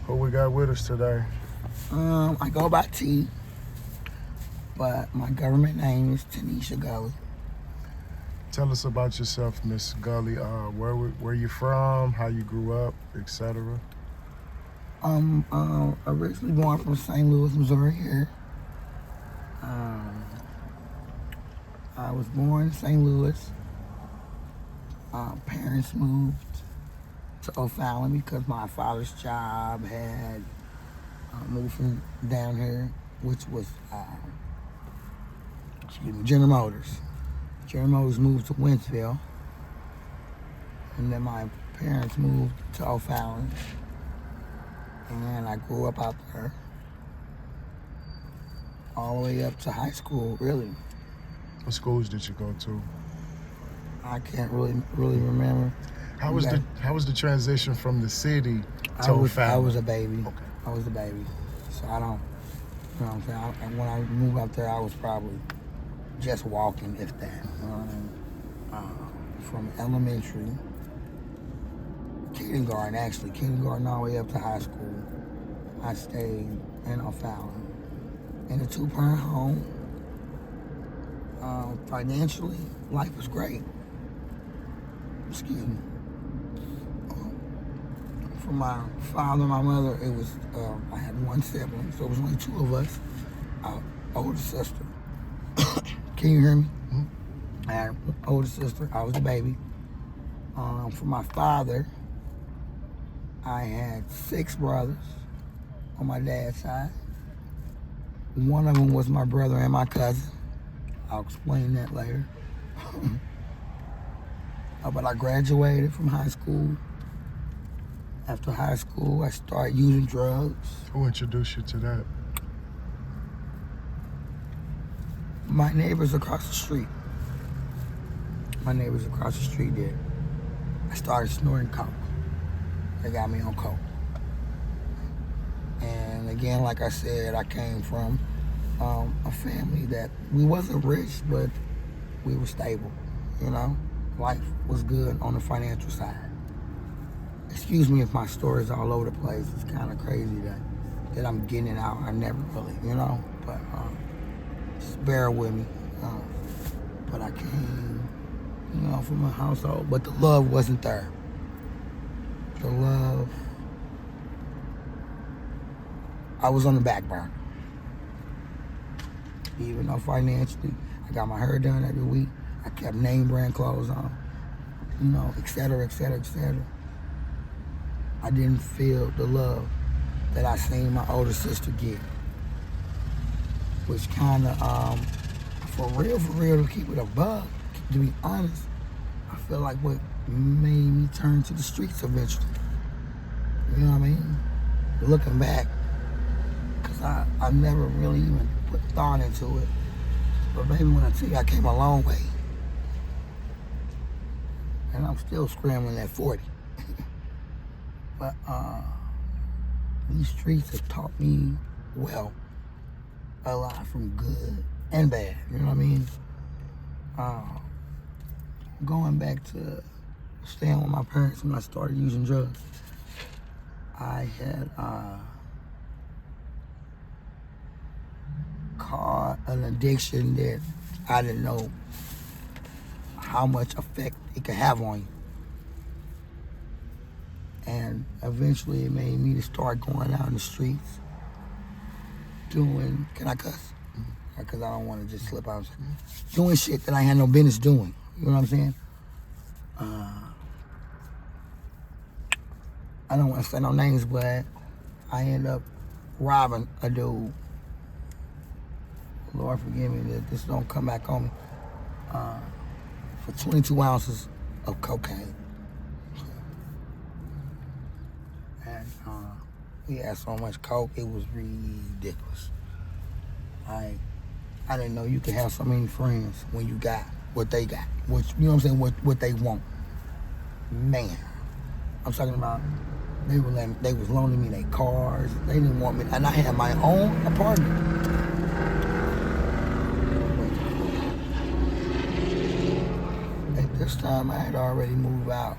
Who we got with us today? I go by T, but my government name is Tanisha Gully. Tell us about yourself, Miss Gully. Where you from? How you grew up, etc. I'm originally born from St. Louis, Missouri. Here, I was born in St. Louis. Parents moved to O'Fallon because my father's job had moved from down here, which was General Motors. General Motors moved to Wentzville, and then my parents moved to O'Fallon, and I grew up out there all the way up to high school, really. What schools did you go to? I can't really remember. How was the transition from the city to O'Fallon? I was a baby. Okay. I was a baby, so I don't. You know what I'm saying? And when I moved up there, I was probably just walking, if that. You know what I mean? From elementary, kindergarten all the way up to high school, I stayed in O'Fallon in a 2-parent home. Financially, life was great. Excuse me. For my father and my mother, it was I had one sibling, so it was only 2 of us. Older sister. Can you hear me? Mm-hmm. I had an older sister. I was the baby. For my father, I had 6 brothers on my dad's side. One of them was my brother and my cousin. I'll explain that later. But I graduated from high school. After high school, I started using drugs. Who introduced you to that? My neighbors across the street. Did. I started snorting coke. They got me on coke. And again, like I said, I came from a family that we wasn't rich, but we were stable. You know, life was good on the financial side. Excuse me if my story's all over the place. It's kind of crazy that I'm getting it out. I never really, but just bear with me. But I came, from a household, but the love wasn't there. The love, I was on the back burner. Even though financially, I got my hair done every week. I kept name brand clothes on, et cetera, et cetera, et cetera. I didn't feel the love that I seen my older sister get. Which kind of, for real, to keep it a buck, to be honest, I feel like what made me turn to the streets eventually. You know what I mean? Looking back, because I never really even put thought into it. But baby, when I tell you I came a long way, and I'm still scrambling at 40. But these streets have taught me well a lot, from good and bad. You know what I mean? Going back to staying with my parents when I started using drugs, I had caught an addiction that I didn't know how much effect it could have on you. And eventually it made me to start going out in the streets doing, can I cuss? Because I don't want to just slip out. Doing shit that I had no business doing. You know what I'm saying? I don't want to say no names, but I ended up robbing a dude. Lord forgive me that this don't come back on me. For 22 ounces of cocaine. And we had so much coke, it was ridiculous. I didn't know you could have so many friends when you got what they got. Which, you know what I'm saying, what they want. Man, I'm talking about they was loaning me their cars. They didn't want me, and I had my own apartment. At this time, I had already moved out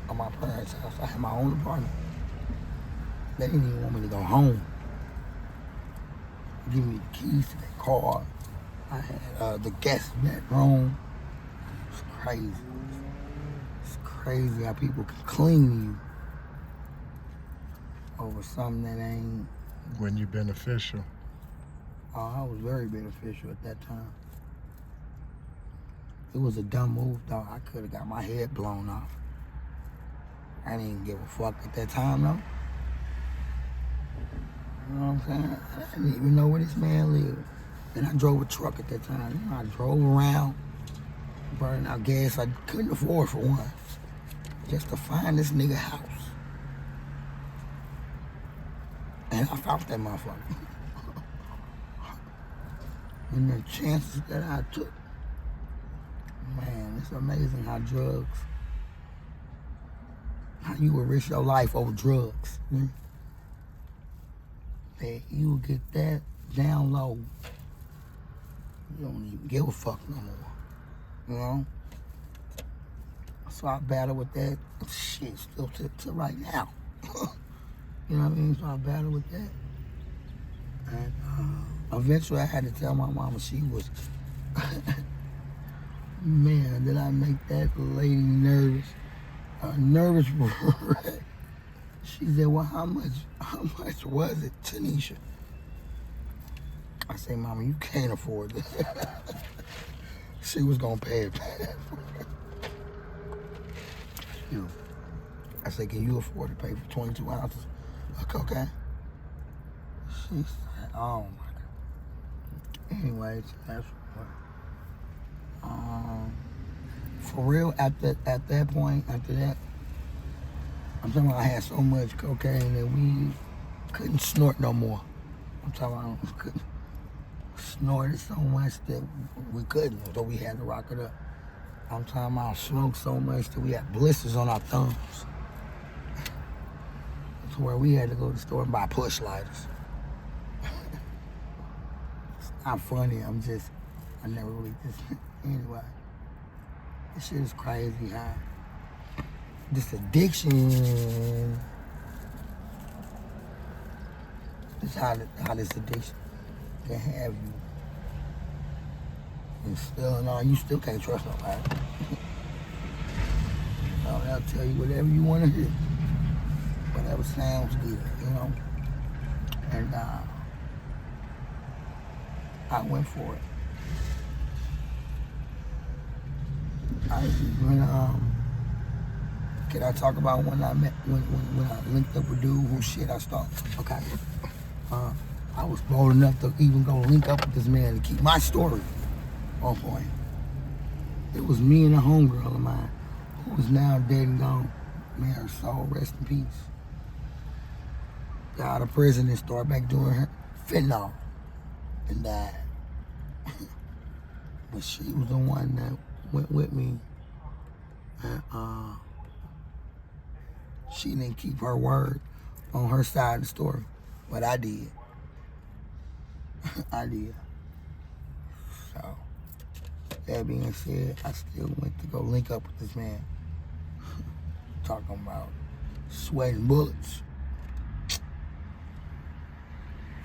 of my parents' house. I had my own apartment. They didn't even want me to go home. Give me the keys to their car. I had the guest bedroom. It's crazy. It's crazy how people can cling to you over something that ain't. When you beneficial. Oh, I was very beneficial at that time. It was a dumb move, though. I could have got my head blown off. I didn't give a fuck at that time, though. You know what I'm saying? I didn't even know where this man lived. And I drove a truck at that time. You know, I drove around, burning out gas I couldn't afford for one, just to find this nigga house. And I found that motherfucker. And the chances that I took, man, it's amazing how drugs, how you will risk your life over drugs. That you will get that down low. You don't even give a fuck no more. You know? So I battle with that shit still to right now. You know what I mean? So I battle with that. And eventually I had to tell my mama she was, man, did I make that lady nervous? Nervous wreck. She said, well, how much was it, Tanisha? I said, Mama, you can't afford it. She was gonna pay it back. I said, can you afford to pay for 22 ounces of cocaine? She said, oh my God. Anyways, that's what. For real, at that point, after that, I'm talking about I had so much cocaine that we couldn't snort no more. I'm talking about we couldn't snort it so much that we couldn't, so we had to rock it up. I'm talking about smoke so much that we had blisters on our thumbs. To where we had to go to the store and buy push lighters. It's not funny, I never really just, anyway. This shit is crazy how this addiction, this how this addiction can have you. And still, no, you still can't trust nobody. So they'll tell you whatever you want to hear. Whatever sounds good, you know? And I went for it. Can I talk about when I linked up with dude who shit I started? Okay. I was bold enough to even go link up with this man to keep my story on point. It was me and a homegirl of mine who is now dead and gone. May her soul rest in peace. Got out of prison and started back doing her fentanyl and died. But she was the one that went with me. And she didn't keep her word on her side of the story. But I did. I did. So, that being said, I still went to go link up with this man. Talking about sweating bullets.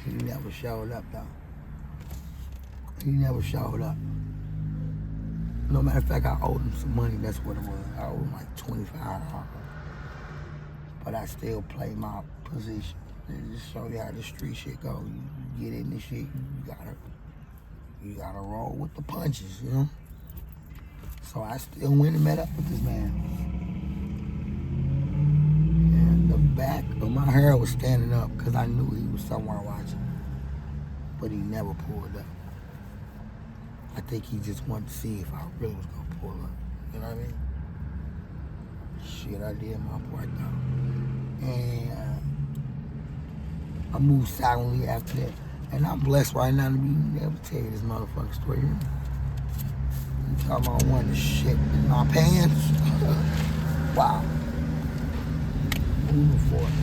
He never showed up, though. He never showed up. No matter of fact, I owed him some money. That's what it was. I owed him like $25. But I still played my position. And just show you how the street shit go. You get in this shit, you gotta roll with the punches, you know? So I still went and met up with this man. And the back of my hair was standing up because I knew he was somewhere watching. But he never pulled up. I think he just wanted to see if I really was gonna pull up. You know what I mean? Shit, I did my part though. And I moved silently after that. And I'm blessed right now to be able to tell you this motherfucking story. You talking about one of the shit in my pants? Wow. Moving forward.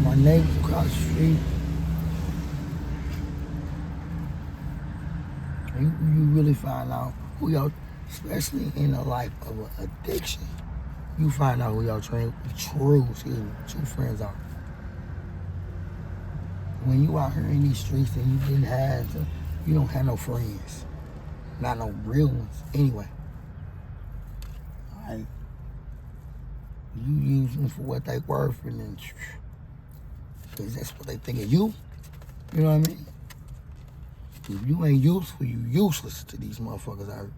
My neighbors across the street. You really find out who y'all, especially in a life of an addiction, you find out who y'all true friends are. when you out here in these streets and you don't have no friends. Not no real ones, anyway. Like, you use them for what they worth, and then, because that's what they think of you. You know what I mean? If you ain't useful, you useless to these motherfuckers out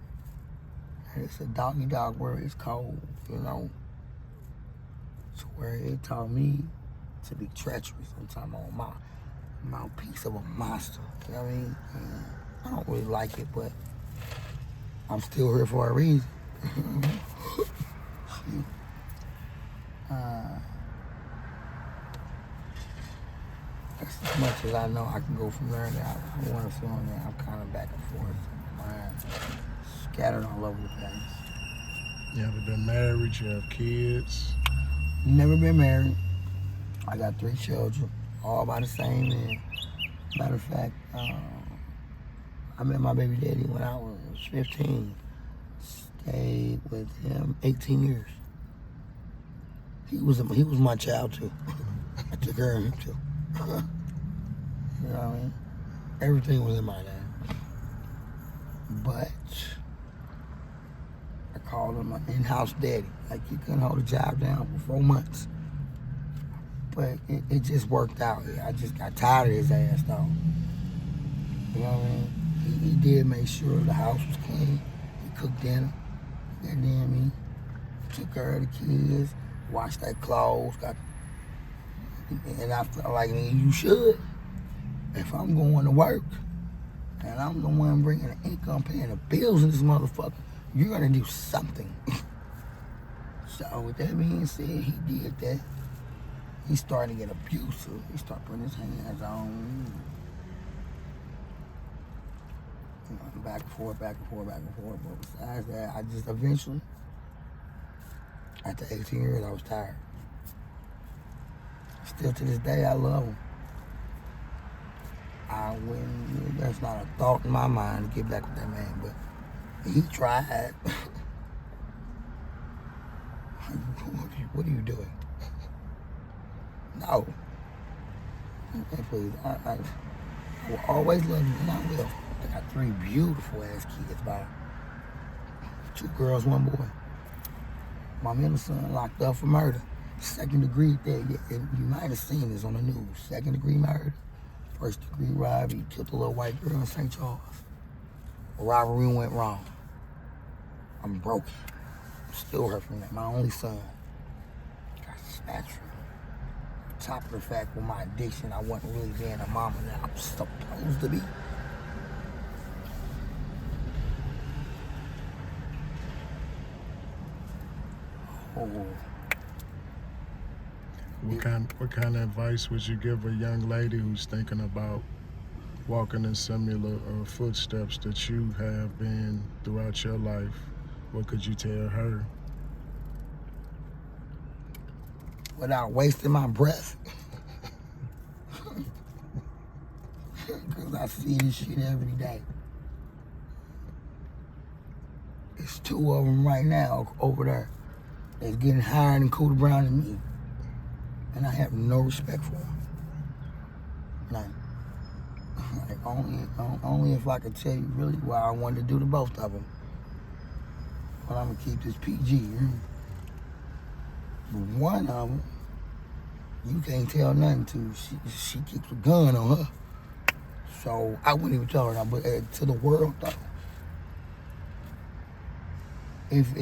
here. It's a dog word. It's cold, you know. It's where it taught me to be treacherous. I'm talking about my mouthpiece of a monster. You know what I mean? And I don't really like it, but I'm still here for a reason. That's as much as I know. I can go from there. I want to feel on that. I'm kind of back and forth. Mind scattered all over the place. You ever been married? You have kids? Never been married. I got 3 children, all by the same man. Matter of fact, I met my baby daddy when I was 15. Stayed with him 18 years. He was my child too. I took care of him too. You know what I mean? Everything was in my name. But I called him an in-house daddy. Like, he couldn't hold a job down for 4 months. But it just worked out. I just got tired of his ass, though. You know what I mean? He did make sure the house was clean. He cooked dinner. Goddamn me. Took care of the kids. Washed their clothes. And I felt like, you should. If I'm going to work and I'm the one bringing the income, paying the bills in this motherfucker, you're going to do something. So with that being said, he did that. He started to get abusive. He started putting his hands on, back and forth. But besides that, I just eventually, after 18 years, I was tired. Still to this day, I love him. That's not a thought in my mind to get back with that man, but he tried. What are you doing? No. Okay, please. I will always love you, and I will. I got 3 beautiful ass kids, about 2 girls, 1 boy. My middle son locked up for murder. 2nd degree there. And you might have seen this on the news. 2nd degree murder. 1st degree robbery. Killed a little white girl in St. Charles. A robbery went wrong. I'm broken. Still hurt from that. My only son got snatched from me. Top of the fact, with my addiction, I wasn't really being a mama that I'm supposed to be. Oh. What kind of advice would you give a young lady who's thinking about walking in similar footsteps that you have been throughout your life? What could you tell her? Without wasting my breath. Because I see this shit every day. It's 2 of them right now over there that's getting higher than Cooter Brown than me. And I have no respect for them. Like only if I could tell you really why I wanted to do to both of them. But I'm going to keep this PG. But one of them, you can't tell nothing to. She keeps a gun on her. So I wouldn't even tell her that. But to the world, though, if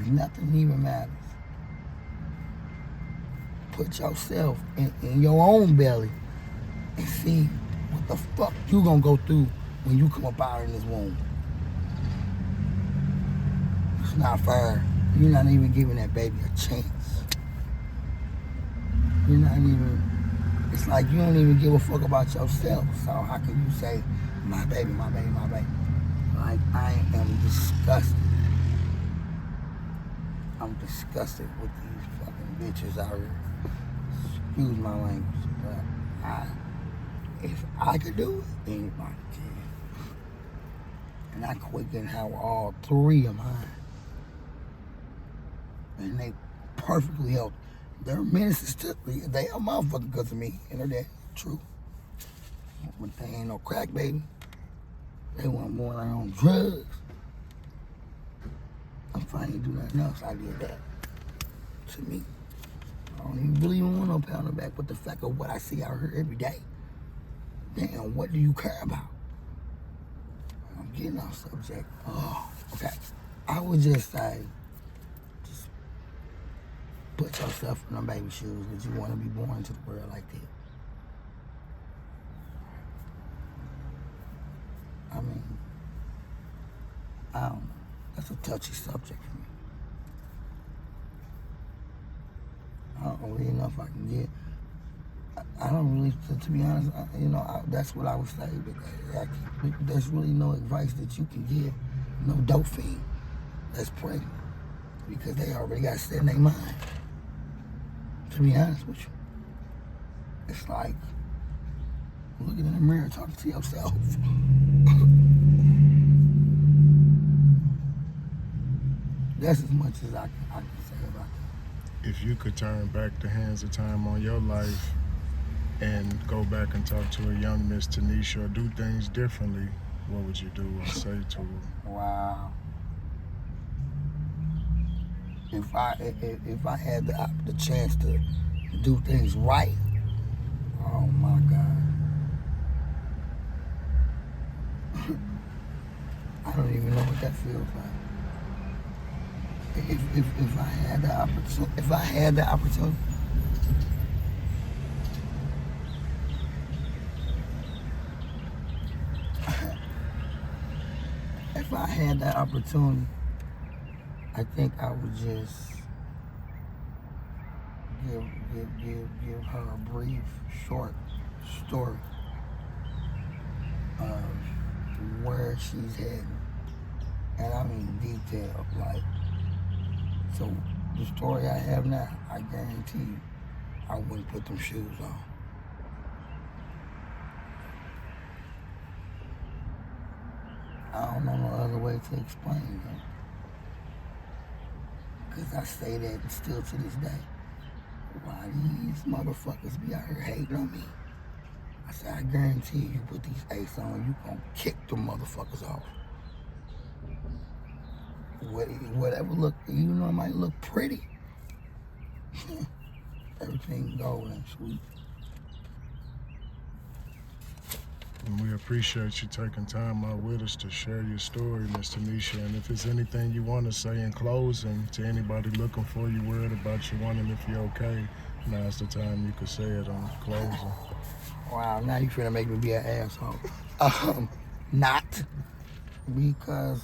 nothing even matters, put yourself in your own belly and see what the fuck you gonna go through when you come up out in this womb. It's not fair. You're not even giving that baby a chance. You're not even, it's like you don't even give a fuck about yourself. So how can you say, my baby, my baby, my baby? Like, I am disgusted. I'm disgusted with these fucking bitches out here. Excuse my language, but if I could do it, anybody can. And I quit getting how all 3 of mine. And they perfectly healthy. They're menaces to me. They are motherfucking because of me. And they're that. True. But they ain't no crack, baby. They want more like on drugs. I'm fine to do nothing else. I did that. To me. I don't even really want no pound of back, but the fact of what I see out here every day. Damn, what do you care about? I'm getting off subject. Oh, okay. I would just say, just put yourself in them baby shoes that you want to be born into the world like that. I mean, I don't know. That's a touchy subject for me. I don't really know if I can get. I don't really, to be honest, that's what I would say. But there's really no advice that you can give. No dope fiend that's pregnant because they already got set in their mind. To be honest with you, it's like looking in the mirror, talking to yourself. That's as much as I can say about that. If you could turn back the hands of time on your life and go back and talk to a young Miss Tanisha or do things differently, what would you do or say to her? Wow. If I had the chance to do things right, oh my God. I don't even know what that feels like. If I had the opportunity, if I had the opportunity, I think I would just give her a brief, short story of where she's heading, and I mean detailed, like. So the story I have now, I guarantee you, I wouldn't put them shoes on. I don't know no other way to explain that. Because I say that still to this day. Why these motherfuckers be out here hating on me? I said, I guarantee you put these Ace on, you gonna kick them motherfuckers off. Whatever look, it might look pretty. Everything gold and sweet. And we appreciate you taking time out with us to share your story, Miss Tanisha. And if there's anything you want to say in closing to anybody looking for you, worried about you, wondering if you're okay, now's the time you can say it on closing. Wow, now you finna make me be an asshole. Not. Because,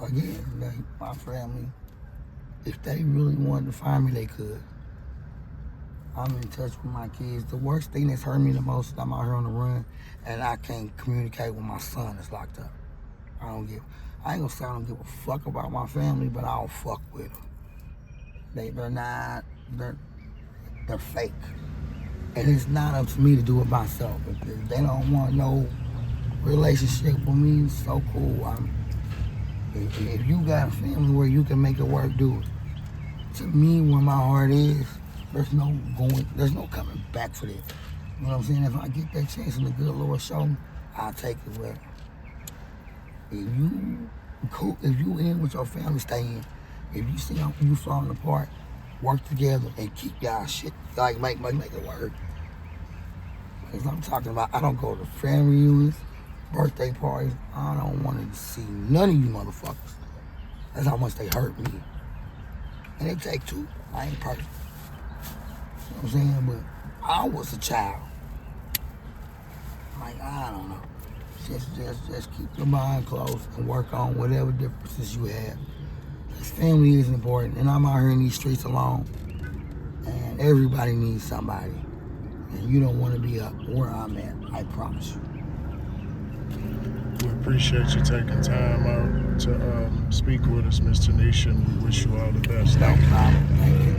again, my family, if they really wanted to find me, they could. I'm in touch with my kids. The worst thing that's hurt me the most is I'm out here on the run and I can't communicate with my son that's locked up. I ain't gonna say I don't give a fuck about my family, but I don't fuck with them. They're fake. And it's not up to me to do it myself. If they don't want no relationship with me, so cool. If you got a family where you can make it work, do it. To me, where my heart is, there's no coming back for that. You know what I'm saying? If I get that chance and the good Lord show me, I'll take it with me. If you in with your family, stay in. If you see you falling apart, work together and keep y'all shit, like make it work. Because I'm talking about, I don't go to family reunions, birthday parties. I don't want to see none of you motherfuckers. That's how much they hurt me. And it take two. I ain't perfect. You know what I'm saying? But I was a child. Like, I don't know. Just keep your mind close and work on whatever differences you have. Because family is important. And I'm out here in these streets alone. And everybody needs somebody. And you don't want to be up where I'm at. I promise you. We appreciate you taking time out to speak with us, Miss Tanisha, and we wish you all the best. No problem. Thank you.